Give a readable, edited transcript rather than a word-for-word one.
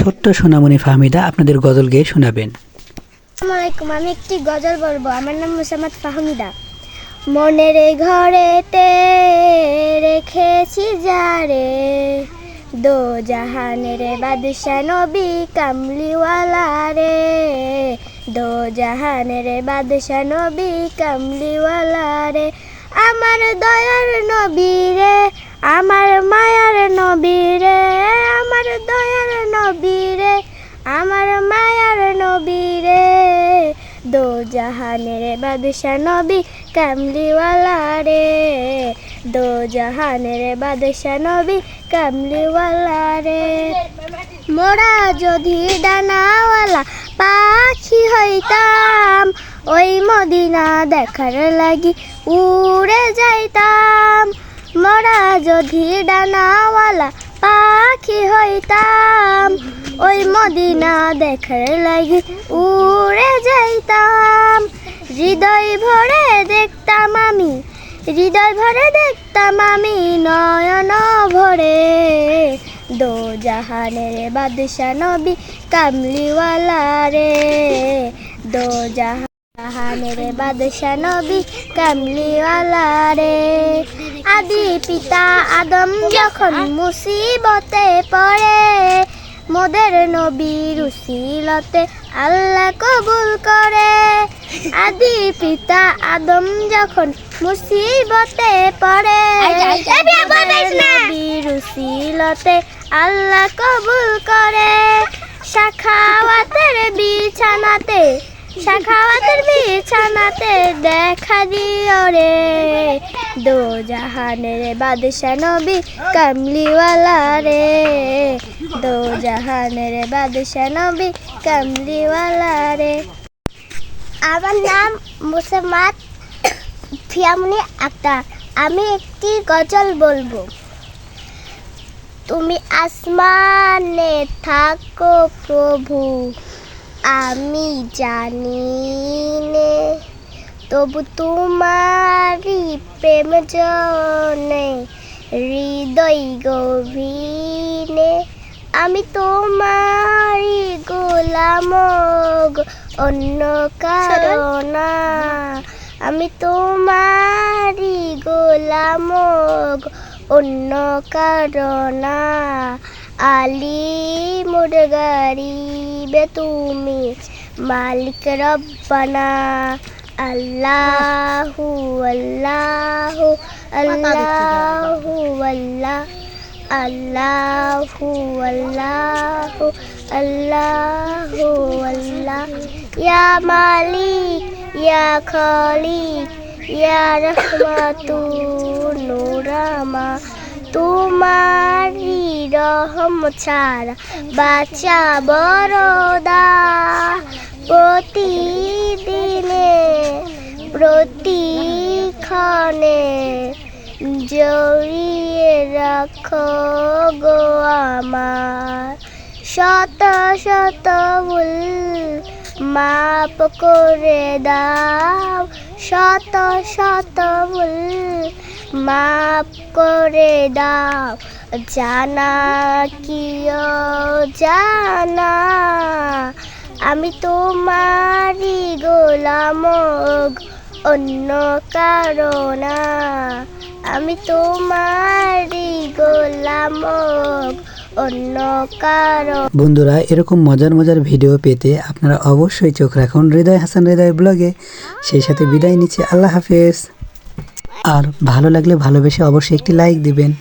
ছোট্ট সোনামণি ফাহমিদা আপনাদের গজল গেয়ে শোনাবেন। আসসালামু আলাইকুম, আমি একটি গজল বলবো। আমার নাম মুসাম্মদ ফাহমিদা। মনের ঘরেতে রেখেছি যারে, দো জাহানের বাদশা নবী কামলিওয়ালা রে, দো জাহানের বাদশা নবী কামলিওয়ালা রে। আমার দয়ার নবী রে, আমার মায়ার নবী রে, আমার দয়ার নবী রে, আমার মায়ার নবী রে, দো জাহানের বাদশা নবী কামলিওয়ালা রে, দো জাহানের বাদশা নবী কামলিওয়ালা রে। মোরা যদি ডানাওয়ালা পাখি হইতাম, ওই মদিনা দেখার লাগি উড়ে যাইতাম। মোরা যদি ডানাওয়ালা পাখি হইতাম, ওই মদিনা দেখার লাগি উড়ে যাইতাম। হৃদয় ভরে দেখতাম আমি, হৃদয় ভরে দেখতাম আমি, নয়ন ভরে, দো জাহানের বাদশা নবী কামলিওয়ালা রে, দো জাহানের বাদশা নবী কামলিওয়ালা রে। আদি পিতা আদম যখন মুসিবতে পড়ে, মোদের নবীর উসিলতে আল্লাহ কবুল করে। আদি পিতা আদম যখন মুসিবতে পড়ে, নবীর উসিলতে আল্লাহ কবুল করে। সাখাওয়াতের বিছানাতে, সাখাওয়াতের বিছানাতে দেখা দিও রে, দো জাহানের বাদশা নবী কামলিওয়ালা রে, দো জাহানের বাদশা নবী কামলিওয়ালা রে। আমার নাম মুসাম্মদ ফিয়ামনি আক্তার। আমি একটি গজল বলবো। তুমি আসমানে থাকো প্রভু, আমি জানি নে, তবু তোমারি প্রেম জনে হৃদয় গভীরে। আমি তোমারি গোলাম গো, অন্য কারণা। আমি তোমারি গোলাম গো, অন্য কারণা। আলী মুরগারিবে তুমি মালিক রব্বানা। আল্লাহু আল্লাহু আল্লাহু আল্লাহ, আল্লাহু আল্লাহু আল্লাহু আল্লাহ। ইয়া মালিক ইয়া খালিক ইয়া রহমাতুন নুরামা। তোমারি রহম ছাড়া বাঁচা বড়দা। প্রতিদিনে প্রতিক্ষণে জড়িয়ে রাখো গো আমার। শত শত ভুল মাপ করে দাও, শত শত ভুল মাপ করে দাও। জানা কি জানা, আমি তোমারি গোলাম গো, অন্য কারণা। আমি তোমারি গোলাম গো, অন্য কারণ। বন্ধুরা, এরকম মজার মজার ভিডিও পেতে আপনারা অবশ্যই চোখ রাখুন হৃদয় হাসান হৃদয় ব্লগে। সেই সাথে বিদায় নিচ্ছে, আল্লাহ হাফেজ। আর ভালো লাগলে ভালোবেসে অবশ্যই একটি লাইক দিবেন।